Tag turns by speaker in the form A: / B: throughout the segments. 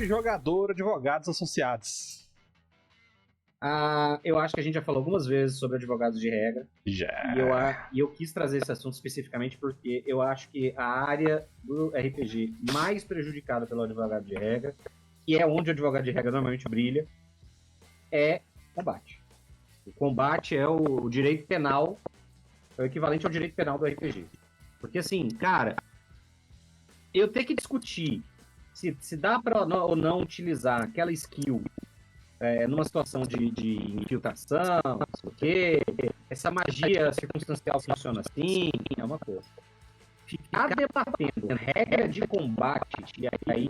A: jogador, advogados associados.
B: Eu acho que a gente já falou algumas vezes sobre advogados de regra.
A: Já.
B: E eu quis trazer esse assunto especificamente porque eu acho que a área do RPG mais prejudicada pelo advogado de regra, que é onde o advogado de regra normalmente brilha, é combate. O combate é o direito penal, é o equivalente ao direito penal do RPG. Porque assim, cara, eu tenho que discutir se dá para ou não utilizar aquela skill numa situação de infiltração, não sei o quê, essa magia circunstancial funciona assim, é uma coisa. Ficar debatendo regra de combate, e aí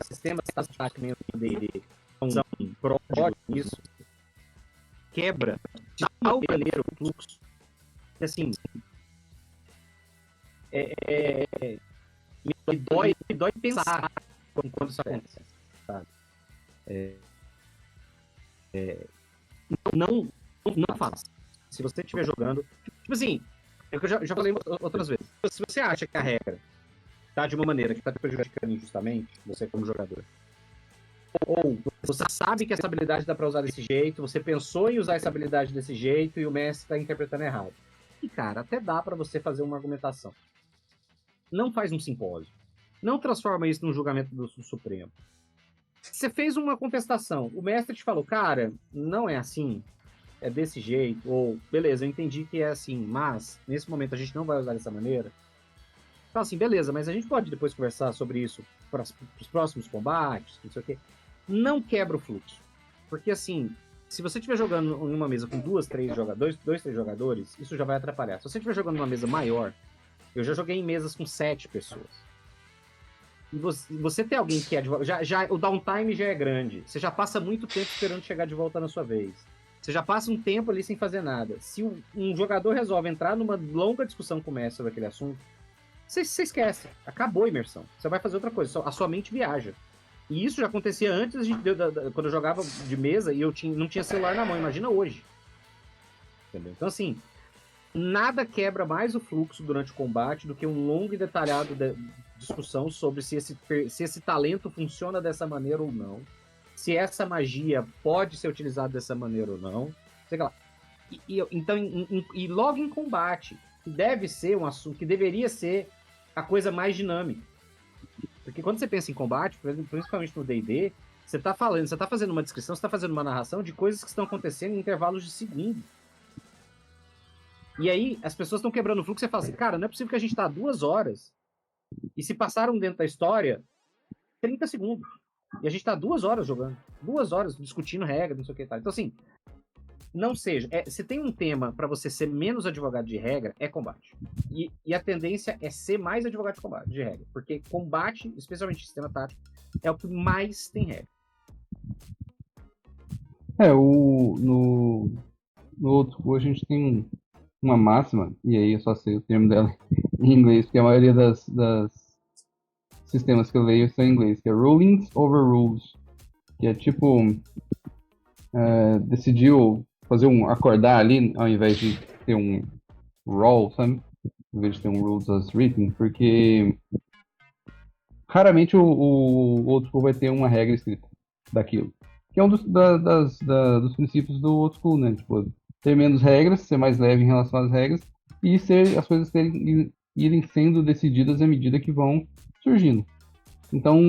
B: sistemas táticos do D&D são pródigos nisso, quebra de tal maneira o fluxo, que assim, me dói pensar quando isso acontece, sabe? Não faça. Se você estiver jogando, tipo assim, é o que eu já falei outras vezes. Se você acha que a regra tá de uma maneira que tá te prejudicando injustamente, você como jogador, ou você sabe que essa habilidade dá pra usar desse jeito, você pensou em usar essa habilidade desse jeito e o mestre tá interpretando errado. E, cara, até dá pra você fazer uma argumentação. Não faz um simpósio. Não transforma isso num julgamento do Supremo. Você fez uma contestação, o mestre te falou, cara, não é assim, é desse jeito, ou, beleza, eu entendi que é assim, mas, nesse momento a gente não vai usar dessa maneira. Fala assim, beleza, mas a gente pode depois conversar sobre isso para os próximos combates, não sei o quê. Não quebra o fluxo. Porque, assim, se você estiver jogando em uma mesa com dois, três jogadores, isso já vai atrapalhar. Se você estiver jogando numa mesa maior, eu já joguei em mesas com 7 pessoas. E você tem alguém que é de volta. O downtime já é grande. Você já passa muito tempo esperando chegar de volta na sua vez. Você já passa um tempo ali sem fazer nada. Se um jogador resolve entrar numa longa discussão com o mestre sobre aquele assunto, você esquece. Acabou a imersão. Você vai fazer outra coisa. A sua mente viaja. E isso já acontecia antes, quando eu jogava de mesa e eu não tinha celular na mão. Imagina hoje. Entendeu? Então, assim, nada quebra mais o fluxo durante o combate do que um longo e detalhado discussão sobre se esse talento funciona dessa maneira ou não, se essa magia pode ser utilizada dessa maneira ou não, sei lá. Então, logo em combate, que deve ser um assunto, que deveria ser a coisa mais dinâmica. Porque quando você pensa em combate, principalmente no D&D, você tá fazendo uma descrição, você tá fazendo uma narração de coisas que estão acontecendo em intervalos de segundos. E aí, as pessoas estão quebrando o fluxo e você fala assim, cara, não é possível que a gente tá 2 horas e se passaram dentro da história 30 segundos. E a gente tá 2 horas jogando. 2 horas discutindo regras, não sei o que e tal. Então, assim, não seja. Se tem um tema pra você ser menos advogado de regra, é combate. E a tendência é ser mais advogado de combate, de regra. Porque combate, especialmente sistema tático, é o que mais tem regra.
C: No outro a gente tem uma máxima, e aí eu só sei o termo dela em inglês, porque a maioria das sistemas que eu leio são em inglês, que é rulings over rules, que é tipo decidiu fazer acordar ali ao invés de ter um roll, sabe? Em vez de ter um rules as written, porque raramente o old school vai ter uma regra escrita daquilo, que é um dos princípios do old school, né? Tipo, ter menos regras, ser mais leve em relação às regras e as coisas irem sendo decididas à medida que vão surgindo. Então,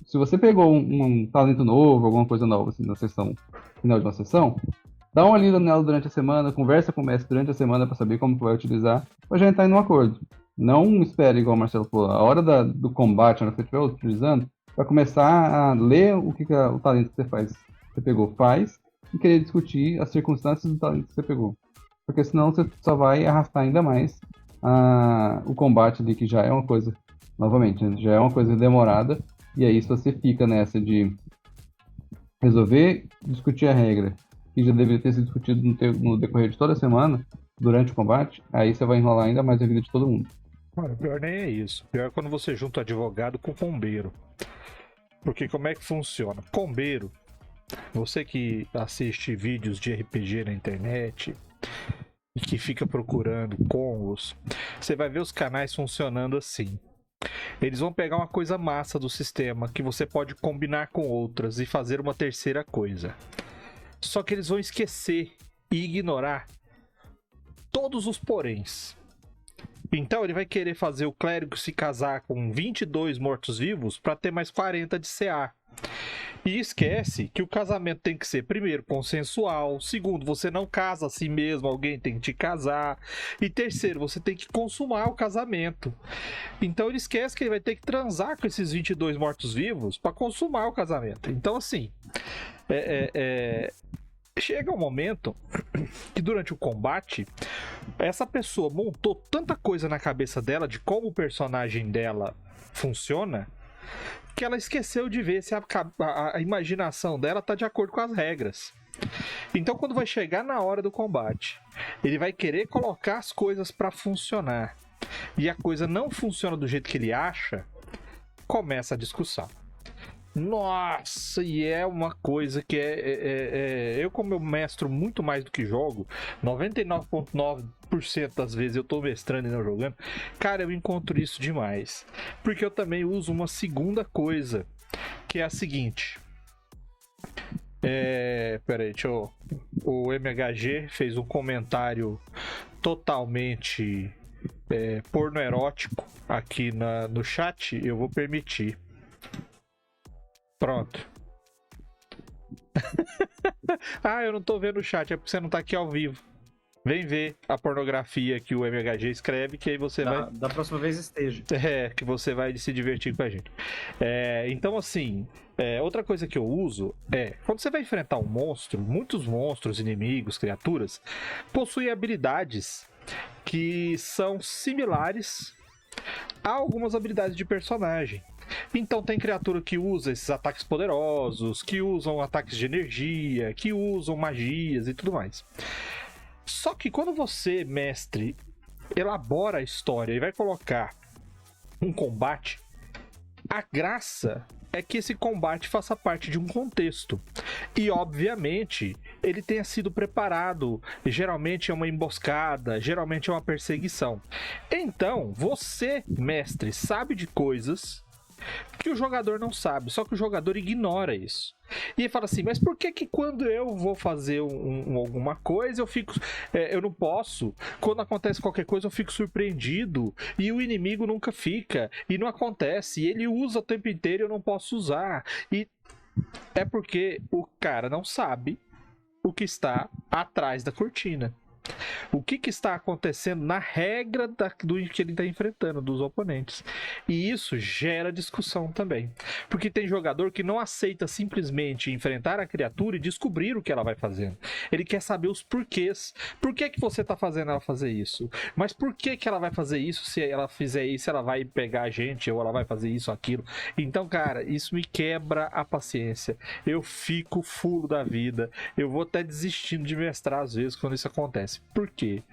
C: se você pegou um talento novo, alguma coisa nova assim, na sessão, final de uma sessão, dá uma lida nela durante a semana, conversa com o mestre durante a semana para saber como que vai utilizar, para já entrar em um acordo. Não espere, igual o Marcelo falou, a hora do combate, na hora que você estiver utilizando, para começar a ler o que o talento que você pegou faz, e querer discutir as circunstâncias do talento que você pegou. Porque senão você só vai arrastar ainda mais o combate ali, que já é uma coisa, novamente, né, já é uma coisa demorada, e aí se você fica nessa de resolver discutir a regra, que já deveria ter sido discutido no decorrer de toda a semana, durante o combate, aí você vai enrolar ainda mais a vida de todo mundo.
A: Mano, pior nem é isso. Pior é quando você junta o advogado com o combeiro. Porque como é que funciona? Combeiro, você que assiste vídeos de RPG na internet e que fica procurando combos, você vai ver os canais funcionando assim. Eles vão pegar uma coisa massa do sistema que você pode combinar com outras e fazer uma terceira coisa. Só que eles vão esquecer e ignorar todos os poréns. Então ele vai querer fazer o clérigo se casar com 22 mortos-vivos para ter mais 40 de CA. E esquece que o casamento tem que ser, primeiro, consensual. Segundo, você não casa a si mesmo, alguém tem que te casar. E terceiro, você tem que consumar o casamento. Então ele esquece que ele vai ter que transar com esses 22 mortos-vivos para consumar o casamento. Então, assim, chega um momento que durante o combate, essa pessoa montou tanta coisa na cabeça dela de como o personagem dela funciona, que ela esqueceu de ver se a imaginação dela tá de acordo com as regras. Então, quando vai chegar na hora do combate, ele vai querer colocar as coisas para funcionar, e a coisa não funciona do jeito que ele acha, começa a discussão. Nossa, e é uma coisa que eu, como eu mestro muito mais do que jogo, 99,9% das vezes eu tô mestrando e não jogando, cara, eu encontro isso demais. Porque eu também uso uma segunda coisa, que é a seguinte. Peraí, o MHG fez um comentário totalmente porno erótico aqui no chat, eu vou permitir. Pronto. Ah, eu não tô vendo o chat, é porque você não tá aqui ao vivo. Vem ver a pornografia que o MHG escreve, que aí você vai...
B: Da próxima vez esteja.
A: Que você vai se divertir com a gente. Então, assim, outra coisa que eu uso quando você vai enfrentar um monstro, muitos monstros, inimigos, criaturas, possuem habilidades que são similares a algumas habilidades de personagem. Então tem criatura que usa esses ataques poderosos, que usam ataques de energia, que usam magias e tudo mais. Só que quando você, mestre, elabora a história e vai colocar um combate, a graça é que esse combate faça parte de um contexto. E, obviamente, ele tenha sido preparado. Geralmente é uma emboscada, geralmente é uma perseguição. Então, você, mestre, sabe de coisas que o jogador não sabe, só que o jogador ignora isso. E ele fala assim, mas por que quando eu vou fazer alguma coisa, eu não posso, quando acontece qualquer coisa eu fico surpreendido, e o inimigo nunca fica, e não acontece, e ele usa o tempo inteiro e eu não posso usar. E é porque o cara não sabe o que está atrás da cortina. O que está acontecendo na regra do que ele está enfrentando, dos oponentes. E isso gera discussão também. Porque tem jogador que não aceita simplesmente enfrentar a criatura e descobrir o que ela vai fazendo. Ele quer saber os porquês. Por que você está fazendo ela fazer isso? Mas por que ela vai fazer isso? Se ela fizer isso, ela vai pegar a gente, ou ela vai fazer isso, aquilo. Então, cara, isso me quebra a paciência. Eu fico fulo da vida. Eu vou até desistindo de mestrar às vezes quando isso acontece. Por quê?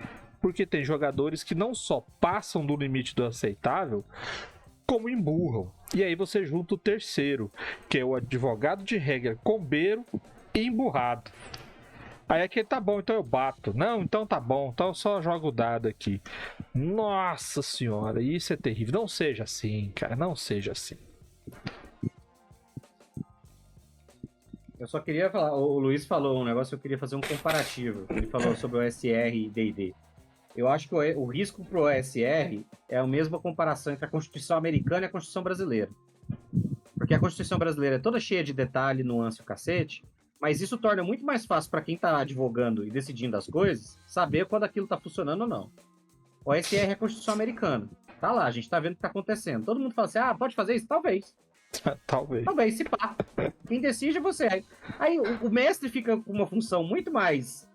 A: Porque tem jogadores que não só passam do limite do aceitável, como emburram. E aí você junta o terceiro, que é o advogado de regra, combeiro e emburrado. Aí aquele tá bom, então eu bato. Não, então tá bom, então eu só jogo o dado aqui. Nossa senhora, isso é terrível. Não seja assim, cara, não seja assim.
B: Eu só queria falar, o Luiz falou um negócio, eu queria fazer um comparativo. Ele falou sobre o OSR e D&D. Eu acho que o risco pro OSR é a mesma comparação entre a Constituição americana e a Constituição brasileira. Porque a Constituição brasileira é toda cheia de detalhe, nuance e o cacete, mas isso torna muito mais fácil para quem tá advogando e decidindo as coisas, saber quando aquilo tá funcionando ou não. O OSR é a Constituição americana. Tá lá, a gente tá vendo o que tá acontecendo. Todo mundo fala assim, pode fazer isso? Talvez. Talvez, se pá. Quem decide é você. Aí o mestre fica com uma função muito mais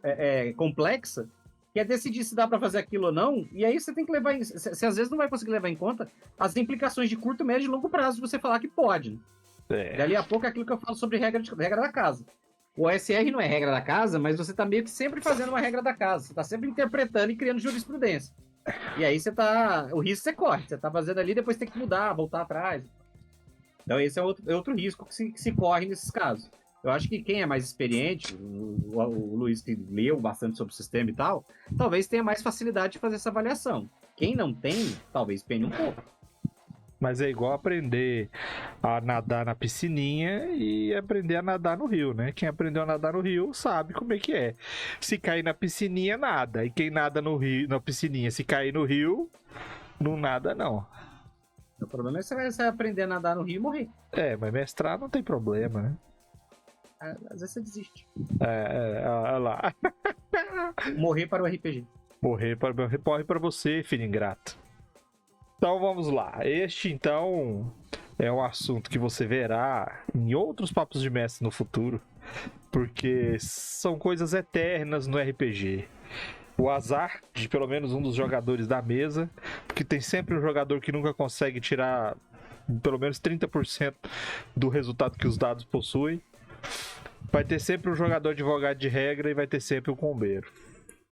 B: complexa, que é decidir se dá pra fazer aquilo ou não, e aí você tem que levar você às vezes não vai conseguir levar em conta as implicações de curto, médio e longo prazo de você falar que pode. Dali a pouco é aquilo que eu falo sobre regra da casa. O OSR não é regra da casa, mas você tá meio que sempre fazendo uma regra da casa. Você tá sempre interpretando e criando jurisprudência. E aí o risco você corre. Você tá fazendo ali, depois tem que mudar, voltar atrás. Então esse é outro risco que se corre nesses casos. Eu acho que quem é mais experiente, o Luiz que leu bastante sobre o sistema e tal, talvez tenha mais facilidade de fazer essa avaliação. Quem não tem, talvez pene um pouco.
A: Mas é igual aprender a nadar na piscininha e aprender a nadar no rio, né? Quem aprendeu a nadar no rio sabe como é que é. Se cair na piscininha, nada. E quem nada no rio, na piscininha, se cair no rio, não nada, não.
B: O problema é que você vai aprender a nadar no rio e morrer.
A: É, mas mestrar não tem problema, né?
B: Às vezes você desiste.
A: Olha lá.
B: Morrer para o RPG.
A: Morre para você, filho ingrato. Então vamos lá. Este então é um assunto que você verá em outros papos de mestre no futuro, porque são coisas eternas no RPG. O azar de pelo menos um dos jogadores da mesa, porque tem sempre um jogador que nunca consegue tirar pelo menos 30% do resultado que os dados possuem. Vai ter sempre um jogador advogado de regra e vai ter sempre um combeiro.